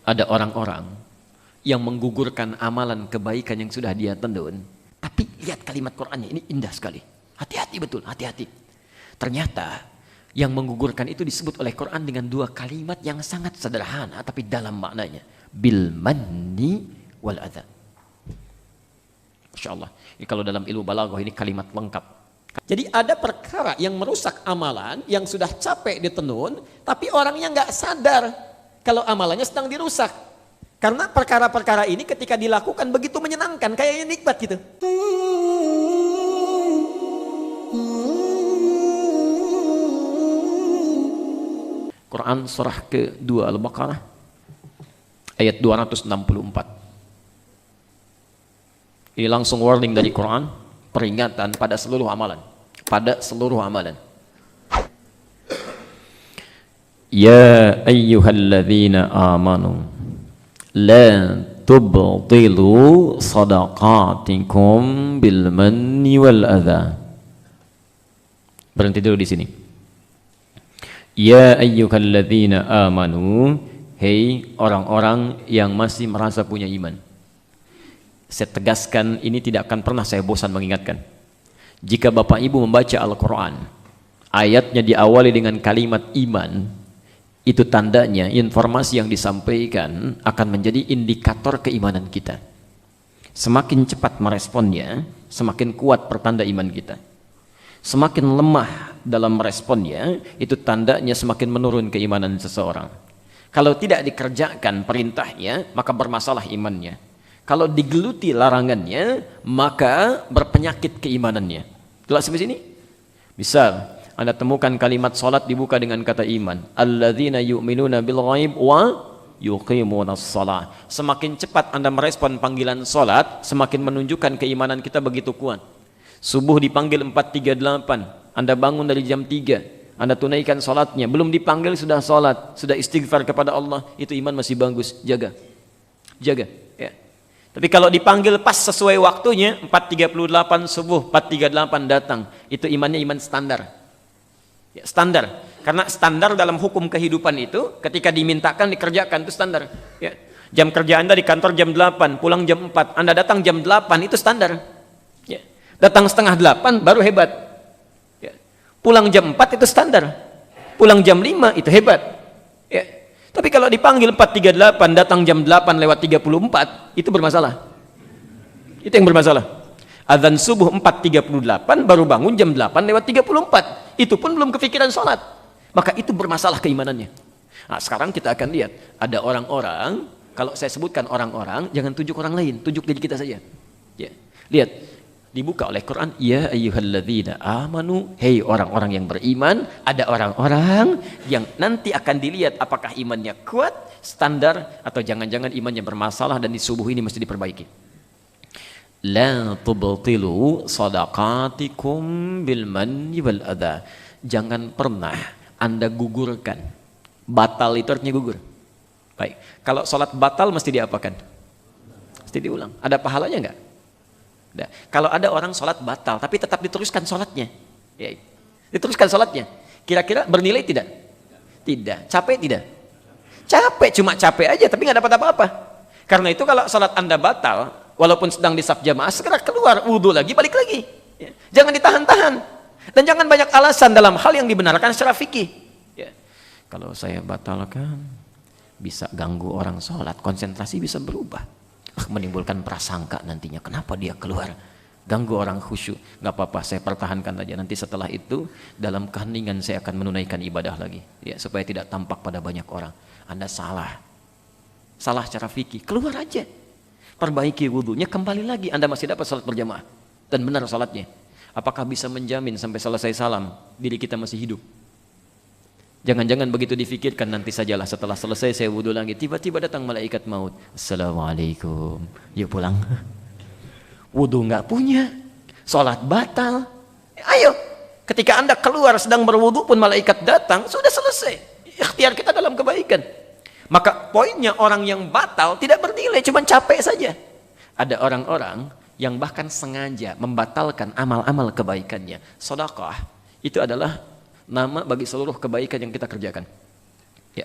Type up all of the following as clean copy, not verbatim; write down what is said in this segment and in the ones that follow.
Ada orang-orang yang menggugurkan amalan kebaikan yang sudah dia tendun, tapi lihat kalimat Qur'annya, ini indah sekali. Hati-hati betul, hati-hati. Ternyata yang menggugurkan itu disebut oleh Quran dengan dua kalimat yang sangat sederhana tapi dalam maknanya. Bil manni wal adha. Masya Allah. Ini kalau dalam ilmu balaghah ini kalimat lengkap. Jadi ada perkara yang merusak amalan yang sudah capek ditenun, tapi orangnya nggak sadar kalau amalannya sedang dirusak. Karena perkara-perkara ini ketika dilakukan begitu menyenangkan, kayaknya nikmat gitu. Quran surah ke-2 Al-Baqarah ayat 264. Ini langsung warning dari Quran, peringatan pada seluruh amalan. Pada seluruh amalan. Ya ayyuhalladzina amanu la tubtilu sadaqatikum bil manni wal adha. Berhenti dulu di sini. Ya ayyuhalladzina amanu, hei orang-orang yang masih merasa punya iman. Saya tegaskan, ini tidak akan pernah saya bosan mengingatkan. Jika Bapak Ibu membaca Al-Quran, ayatnya diawali dengan kalimat iman, itu tandanya informasi yang disampaikan akan menjadi indikator keimanan kita. Semakin cepat meresponnya, semakin kuat pertanda iman kita. Semakin lemah dalam meresponnya, itu tandanya semakin menurun keimanan seseorang. Kalau tidak dikerjakan perintahnya, maka bermasalah imannya. Kalau digeluti larangannya, maka berpenyakit keimanannya. Jelas sampai sini? Misal, Anda temukan kalimat salat dibuka dengan kata iman. Alladzina yu'minuna bil ghaib wa yuqimunas shalah. Semakin cepat Anda merespon panggilan salat, semakin menunjukkan keimanan kita begitu kuat. Subuh dipanggil 4.38, Anda bangun dari jam 3, Anda tunaikan salatnya, belum dipanggil sudah salat, sudah istighfar kepada Allah, itu iman masih bagus, jaga. Jaga, ya. Tapi kalau dipanggil pas sesuai waktunya, 4.38 subuh, 4.38 datang, itu imannya iman standar. Ya, standar. Karena standar dalam hukum kehidupan itu ketika dimintakan dikerjakan, itu standar. Ya. Jam kerja Anda di kantor jam 8, pulang jam 4, Anda datang jam 8, itu standar. Ya. Datang setengah 8 baru hebat. Ya. Pulang jam 4 itu standar. Pulang jam 5 itu hebat. Ya. Tapi kalau dipanggil 4.38 datang jam 8 lewat 34, itu bermasalah. Itu yang bermasalah. Adzan subuh 4.38 baru bangun jam 8 lewat 34. Itu pun belum kepikiran sholat. Maka itu bermasalah keimanannya. Nah, sekarang kita akan lihat ada orang-orang, kalau saya sebutkan orang-orang, jangan tunjuk orang lain, tunjuk diri kita saja. Ya. Lihat. Dibuka oleh Quran, ya ayyuhalladzina amanu, hei orang-orang yang beriman. Ada orang-orang yang nanti akan dilihat apakah imannya kuat, standar, atau jangan-jangan imannya bermasalah dan di subuh ini mesti diperbaiki. La tubtilu sadaqatikum bil manni wal adha. Jangan pernah Anda gugurkan. Batal itu artinya gugur. Baik, kalau sholat batal mesti diapakan? Mesti diulang. Ada pahalanya enggak? Nah, kalau ada orang sholat batal tapi tetap diteruskan sholatnya, ya, diteruskan sholatnya, kira-kira bernilai tidak? Tidak. Capek tidak? Capek, cuma capek aja tapi nggak dapat apa-apa. Karena itu kalau sholat Anda batal walaupun sedang di saf jamaah, segera keluar, wudhu lagi, balik lagi, ya. Jangan ditahan-tahan dan jangan banyak alasan dalam hal yang dibenarkan secara fikih, ya. Kalau saya batalkan bisa ganggu orang sholat, konsentrasi bisa berubah, menimbulkan prasangka nantinya, kenapa dia keluar, ganggu orang khusyuk. Nggak apa-apa, saya pertahankan aja, nanti setelah itu dalam keheningan saya akan menunaikan ibadah lagi, ya, supaya tidak tampak pada banyak orang. Anda salah cara fikih, keluar aja, perbaiki wudhunya, kembali lagi, Anda masih dapat salat berjamaah dan benar salatnya. Apakah bisa menjamin sampai selesai salam diri kita masih hidup? Jangan-jangan begitu difikirkan, nanti sajalah setelah selesai saya wudhu lagi, tiba-tiba datang malaikat maut, assalamualaikum, yuk pulang. Wudhu nggak punya, sholat batal. Ayo, ketika Anda keluar sedang berwudhu pun malaikat datang, sudah selesai. Ikhtiar kita dalam kebaikan. Maka poinnya, orang yang batal tidak bernilai, cuma capek saja. Ada orang-orang yang bahkan sengaja membatalkan amal-amal kebaikannya. Sedekah itu adalah nama bagi seluruh kebaikan yang kita kerjakan. Ya.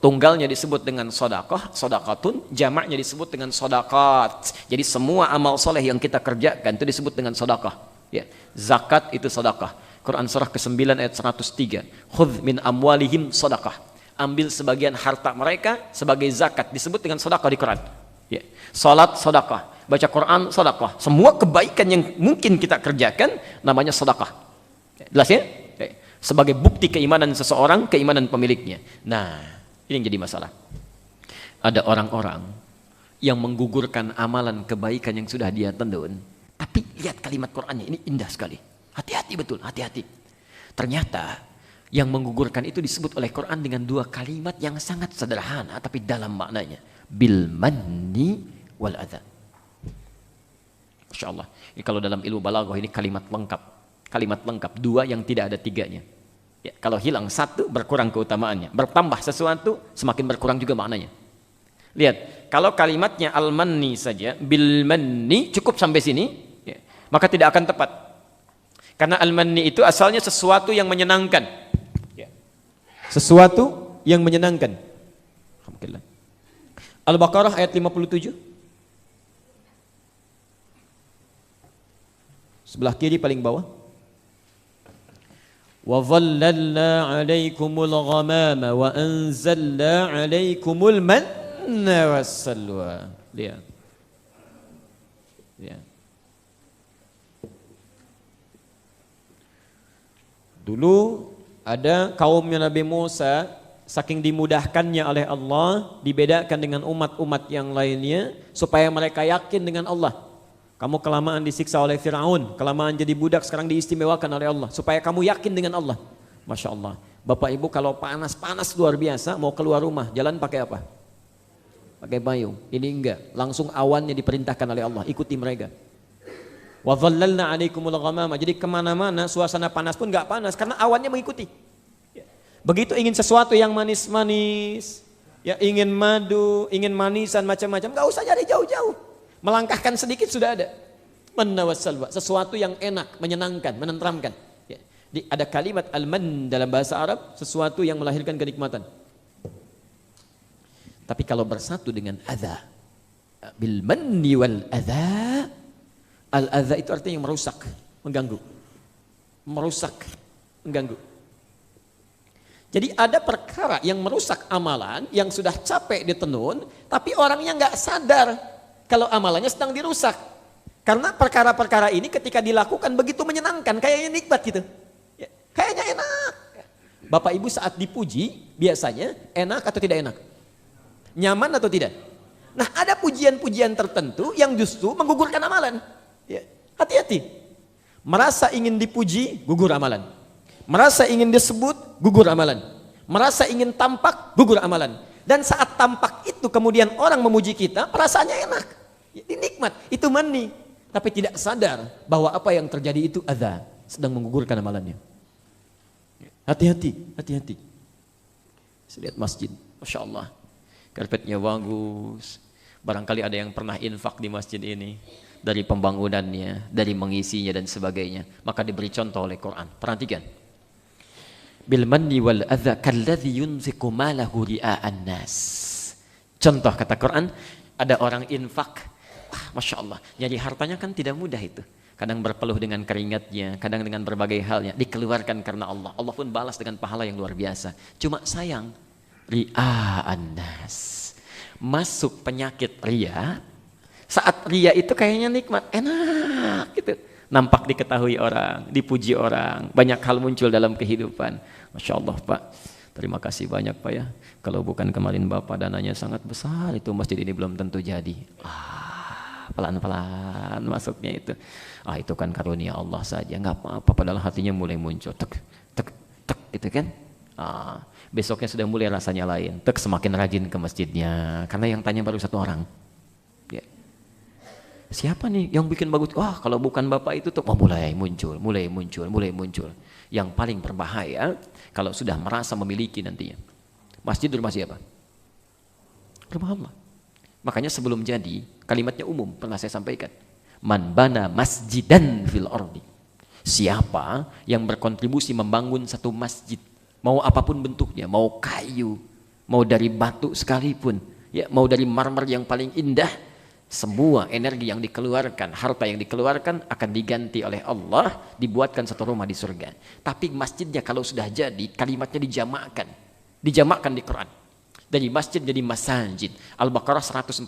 Tunggalnya disebut dengan sedekah, sedekatun, jamaknya disebut dengan sedekat. Jadi semua amal soleh yang kita kerjakan itu disebut dengan sedekah. Ya. Zakat itu sedekah. Quran surah ke-9 ayat 103. Khudz min amwalihim sedekah. Ambil sebagian harta mereka sebagai zakat, disebut dengan sedekah di Quran. Ya. Salat sedekah, baca Quran sedekah. Semua kebaikan yang mungkin kita kerjakan namanya sedekah. Jelas ya? Sebagai bukti keimanan seseorang, keimanan pemiliknya. Nah, ini yang jadi masalah. Ada orang-orang yang menggugurkan amalan kebaikan yang sudah dia tendun, tapi lihat kalimat Qur'annya, ini indah sekali. Hati-hati betul, hati-hati. Ternyata yang menggugurkan itu disebut oleh Quran dengan dua kalimat yang sangat sederhana tapi dalam maknanya. Bil manni wal adha. Masya Allah. Ini kalau dalam ilmu balaghah ini kalimat lengkap. Kalimat lengkap, dua yang tidak ada tiganya. Ya, kalau hilang satu berkurang keutamaannya, bertambah sesuatu semakin berkurang juga maknanya. Lihat, kalau kalimatnya al-manni saja, bil manni cukup sampai sini, ya, maka tidak akan tepat. Karena al-manni itu asalnya sesuatu yang menyenangkan. Ya. Sesuatu yang menyenangkan. Alhamdulillah. Al-Baqarah ayat 57. Sebelah kiri paling bawah. وَظَلَّلْنَا عَلَيْكُمُ الْغَمَامَ وَأَنزَلْنَا عَلَيْكُمُ الْمَنَّ وَالسَّلْوَى. Lihat. Lihat. Dulu ada kaumnya Nabi Musa, saking dimudahkannya oleh Allah, dibedakan dengan umat-umat yang lainnya supaya mereka yakin dengan Allah. Kamu kelamaan disiksa oleh Fir'aun, kelamaan jadi budak, sekarang diistimewakan oleh Allah supaya kamu yakin dengan Allah. Masya Allah. Bapak Ibu kalau panas luar biasa, mau keluar rumah, jalan pakai apa? Pakai payung. Ini enggak, langsung awannya diperintahkan oleh Allah, ikuti mereka. Wa dhallalna 'alaikumul ghamama. Jadi kemana-mana suasana panas pun enggak panas karena awannya mengikuti. Begitu ingin sesuatu yang manis-manis, ya ingin madu, ingin manisan macam-macam, enggak usah cari jauh-jauh. Melangkahkan sedikit sudah ada. Manna wassalwa, sesuatu yang enak, menyenangkan, menenteramkan. Ya. Ada kalimat al-man dalam bahasa Arab, sesuatu yang melahirkan kenikmatan. Tapi kalau bersatu dengan adha, bil manni wal adha, al-adha itu artinya yang merusak, mengganggu. Merusak, mengganggu. Jadi ada perkara yang merusak amalan, yang sudah capek ditenun, tapi orangnya nggak sadar kalau amalannya sedang dirusak. Karena perkara-perkara ini ketika dilakukan begitu menyenangkan, kayaknya nikmat gitu. Ya, kayaknya enak. Bapak Ibu saat dipuji, biasanya enak atau tidak enak? Nyaman atau tidak? Nah ada pujian-pujian tertentu yang justru menggugurkan amalan. Ya, hati-hati. Merasa ingin dipuji, gugur amalan. Merasa ingin disebut, gugur amalan. Merasa ingin tampak, gugur amalan. Dan saat tampak itu kemudian orang memuji kita, perasaannya enak. Ini nikmat, itu manni. Tapi tidak sadar bahwa apa yang terjadi itu adha, sedang menggugurkan amalannya. Hati-hati, hati-hati. Saya lihat masjid, Masya Allah. Karpetnya bagus. Barangkali ada yang pernah infak di masjid ini. Dari pembangunannya, dari mengisinya dan sebagainya. Maka diberi contoh oleh Quran. Perhatikan. Bil manni wal adha kalladhi yunfiqu malahu ria'an nas. Contoh kata Quran, ada orang infak. Masya Allah, jadi hartanya kan tidak mudah itu. Kadang berpeluh dengan keringatnya, kadang dengan berbagai halnya, dikeluarkan karena Allah. Allah pun balas dengan pahala yang luar biasa. Cuma sayang, ria'an nas. Masuk penyakit ria, saat ria itu kayaknya nikmat, enak gitu. Nampak diketahui orang, dipuji orang, banyak hal muncul dalam kehidupan. Masya Allah Pak, terima kasih banyak Pak ya. Kalau bukan kemarin Bapak dananya sangat besar, itu masjid ini belum tentu jadi. Pelan-pelan masuknya itu. Itu kan karunia Allah saja, nggak apa-apa. Padahal hatinya mulai muncul, tek, tek, tek, gitu kan. Besoknya sudah mulai rasanya lain. Tek, semakin rajin ke masjidnya, karena yang tanya baru satu orang. Ya. Siapa nih yang bikin bagus? Kalau bukan Bapak itu tuh, mulai muncul. Yang paling berbahaya kalau sudah merasa memiliki nantinya. Masjid rumah siapa? Rumah Allah. Makanya sebelum jadi, kalimatnya umum, pernah saya sampaikan. Man bana masjidan fil ardi. Siapa yang berkontribusi membangun satu masjid, mau apapun bentuknya, mau kayu, mau dari batu sekalipun, ya, mau dari marmer yang paling indah, semua energi yang dikeluarkan, harta yang dikeluarkan akan diganti oleh Allah, dibuatkan satu rumah di surga. Tapi masjidnya kalau sudah jadi, kalimatnya dijamakkan di Quran. Dari masjid jadi masajid. Al-Baqarah 114.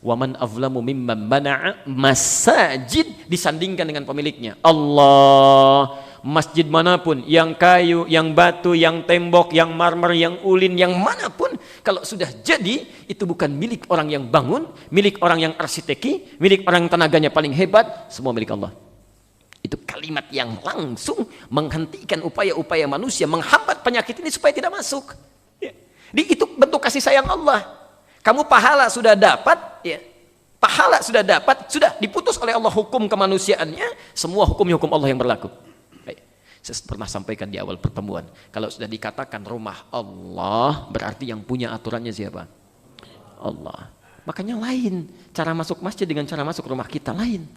Waman azlamu mimman mana'a masajid, disandingkan dengan pemiliknya. Allah. Masjid manapun, yang kayu, yang batu, yang tembok, yang marmer, yang ulin, yang manapun, kalau sudah jadi, itu bukan milik orang yang bangun, milik orang yang arsiteki, milik orang yang tenaganya paling hebat, semua milik Allah. Itu kalimat yang langsung menghentikan upaya-upaya manusia menghambat penyakit ini supaya tidak masuk. Ya. Itu bentuk kasih sayang Allah. Kamu pahala sudah dapat, ya. Pahala sudah dapat, sudah diputus oleh Allah hukum kemanusiaannya, semua hukum Allah yang berlaku. Saya pernah sampaikan di awal pertemuan, kalau sudah dikatakan rumah Allah, berarti yang punya aturannya siapa? Allah. Makanya lain cara masuk masjid dengan cara masuk rumah kita, lain.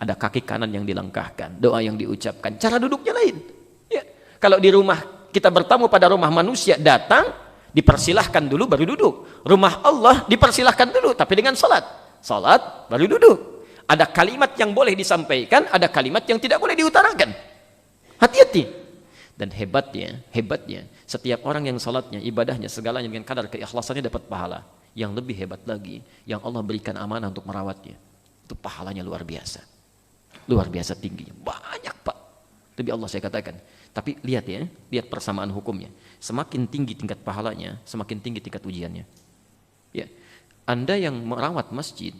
Ada kaki kanan yang dilangkahkan, doa yang diucapkan, cara duduknya lain. Ya. Kalau di rumah kita bertamu pada rumah manusia, datang dipersilahkan dulu baru duduk. Rumah Allah dipersilahkan dulu tapi dengan salat baru duduk. Ada kalimat yang boleh disampaikan, ada kalimat yang tidak boleh diutarakan. Hati-hati. Dan hebatnya, setiap orang yang salatnya, ibadahnya, segalanya dengan kadar keikhlasannya dapat pahala. Yang lebih hebat lagi, yang Allah berikan amanah untuk merawatnya, itu pahalanya luar biasa. Luar biasa tingginya. Banyak, Pak. Lebih Allah saya katakan. Tapi lihat ya, lihat persamaan hukumnya. Semakin tinggi tingkat pahalanya, semakin tinggi tingkat ujiannya. Ya. Anda yang merawat masjid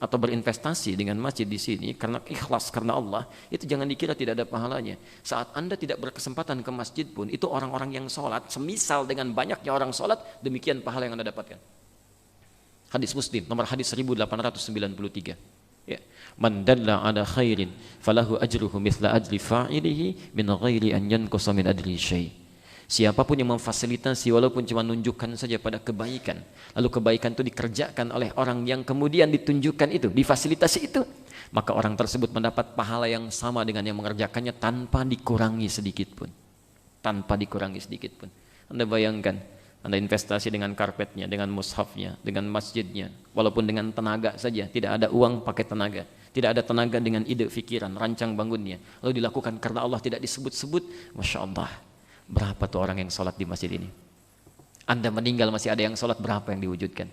atau berinvestasi dengan masjid di sini karena ikhlas karena Allah, itu jangan dikira tidak ada pahalanya. Saat Anda tidak berkesempatan ke masjid pun, itu orang-orang yang sholat, semisal dengan banyaknya orang sholat, demikian pahala yang Anda dapatkan. Hadis Muslim, nomor hadis 1893. Ya. Man dalla ala khairin falahu ajruhu mithla ajri fa'ilihi min ghairi an yanqusa min ajri syai'. Siapapun yang memfasilitasi walaupun cuma menunjukkan saja pada kebaikan, lalu kebaikan itu dikerjakan oleh orang yang kemudian ditunjukkan itu, difasilitasi itu, maka orang tersebut mendapat pahala yang sama dengan yang mengerjakannya tanpa dikurangi sedikit pun. Anda bayangkan, Anda investasi dengan karpetnya, dengan mushafnya, dengan masjidnya, walaupun dengan tenaga saja, tidak ada uang pakai tenaga, tidak ada tenaga dengan ide pikiran, rancang bangunnya, lalu dilakukan karena Allah tidak disebut-sebut, Masya Allah. Berapa tuh orang yang sholat di masjid ini? Anda meninggal masih ada yang sholat, berapa yang diwujudkan?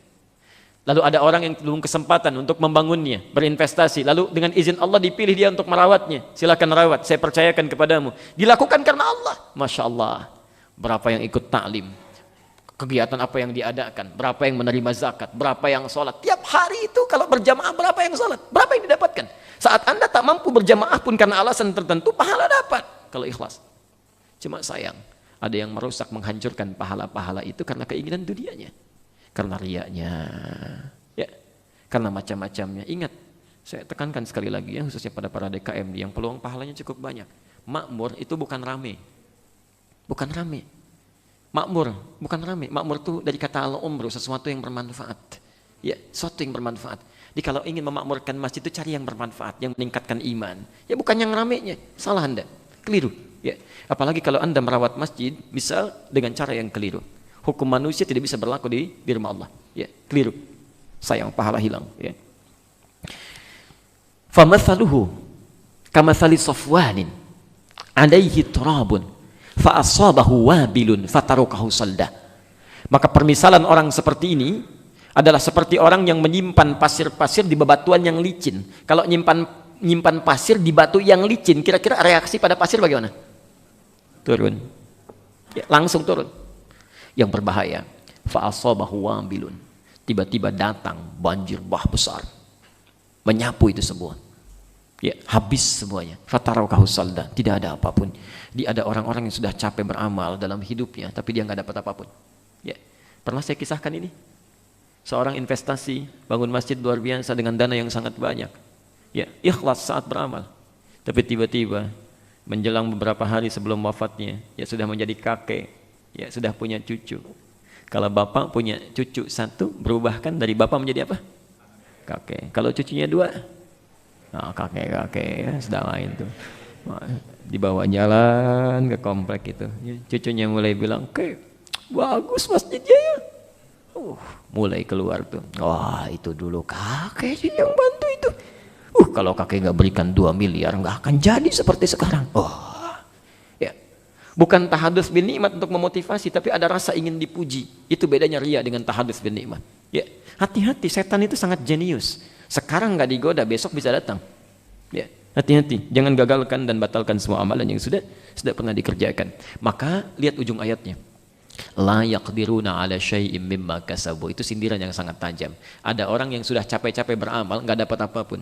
Lalu ada orang yang belum kesempatan untuk membangunnya, berinvestasi, lalu dengan izin Allah dipilih dia untuk merawatnya. Silakan rawat, saya percayakan kepadamu. Dilakukan karena Allah. Masya Allah. Berapa yang ikut taklim? Kegiatan apa yang diadakan? Berapa yang menerima zakat? Berapa yang sholat? Tiap hari itu kalau berjamaah berapa yang sholat? Berapa yang didapatkan? Saat Anda tak mampu berjamaah pun karena alasan tertentu, pahala dapat kalau ikhlas. Cuma sayang, ada yang merusak, menghancurkan pahala-pahala itu karena keinginan dunianya, karena riyanya, ya, karena macam-macamnya. Ingat, saya tekankan sekali lagi ya, khususnya pada para DKM yang peluang pahalanya cukup banyak. Makmur itu bukan rame. Makmur bukan rame. Makmur itu dari kata al-umru, sesuatu yang bermanfaat. Ya, sesuatu yang bermanfaat. Jadi kalau ingin memakmurkan masjid itu cari yang bermanfaat, yang meningkatkan iman. Ya bukan yang ramenya. Salah Anda, keliru. Ya, apalagi kalau Anda merawat masjid, misal dengan cara yang keliru. Hukum manusia tidak bisa berlaku di rumah Allah. Ya, keliru. Sayang, pahala hilang. Ya. Famathaluhu kamathali safwanin alaihi turabun fa asabahu wabilun fatarukahu salda. Maka permisalan orang seperti ini adalah seperti orang yang menyimpan pasir-pasir di bebatuan yang licin. Kalau nyimpan pasir di batu yang licin, kira-kira reaksi pada pasir bagaimana? Turun, ya, langsung turun. Yang berbahaya, fa'asabahu wabilun, tiba-tiba datang banjir bah besar, menyapu itu semua, ya, habis semuanya. Fataraukahu salda, tidak ada apapun. Ada orang-orang yang sudah capek beramal dalam hidupnya, tapi dia nggak dapat apapun. Ya, pernah saya kisahkan ini. Seorang investasi bangun masjid luar biasa dengan dana yang sangat banyak, ya, ikhlas saat beramal, tapi tiba-tiba menjelang beberapa hari sebelum wafatnya, ya sudah menjadi kakek, ya sudah punya cucu. Kalau bapak punya cucu satu, berubahkan dari bapak menjadi apa? Kakek. Kalau cucunya dua, nah kakek ya, sudah lain tuh. Dibawa jalan ke komplek itu, ya, cucunya mulai bilang, "Kek, bagus masjidnya ya. Mulai keluar tuh. Wah, itu dulu kakek yang bantu itu. Kalau kakek nggak berikan 2 miliar nggak akan jadi seperti sekarang. Ya. Bukan tahadus bin nikmat untuk memotivasi, tapi ada rasa ingin dipuji. Itu bedanya ria dengan tahadus bin nikmat. Ya, hati-hati, setan itu sangat jenius. Sekarang nggak digoda, besok bisa datang. Ya, hati-hati, jangan gagalkan dan batalkan semua amalan yang sudah pernah dikerjakan. Maka lihat ujung ayatnya. La yaqdiruna ala syai'im mimma kasabu. Itu sindiran yang sangat tajam. Ada orang yang sudah capek-capek beramal nggak dapat apapun.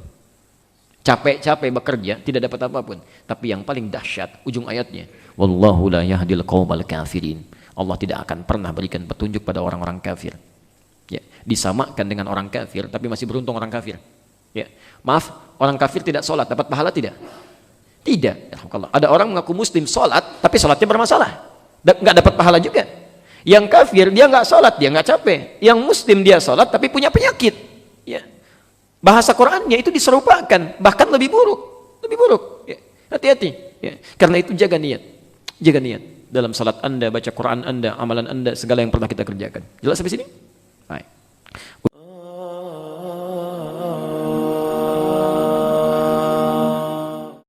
Capek-capek bekerja tidak dapat apapun. Tapi yang paling dahsyat ujung ayatnya, wallahu la yahdil qaumal kafirin. Allah tidak akan pernah berikan petunjuk pada orang-orang kafir. Ya, disamakan dengan orang kafir, tapi masih beruntung orang kafir. Ya, maaf, orang kafir tidak sholat dapat pahala tidak? Tidak. Ada orang mengaku muslim sholat, tapi sholatnya bermasalah, nggak dapat pahala juga. Yang kafir dia nggak sholat, dia nggak capek. Yang muslim dia sholat, tapi punya penyakit. Ya. Bahasa Qurannya itu diserupakan, bahkan lebih buruk. Ya. Hati-hati. Ya. Karena itu jaga niat dalam salat Anda, baca Quran Anda, amalan Anda, segala yang pernah kita kerjakan. Jelas sampai sini?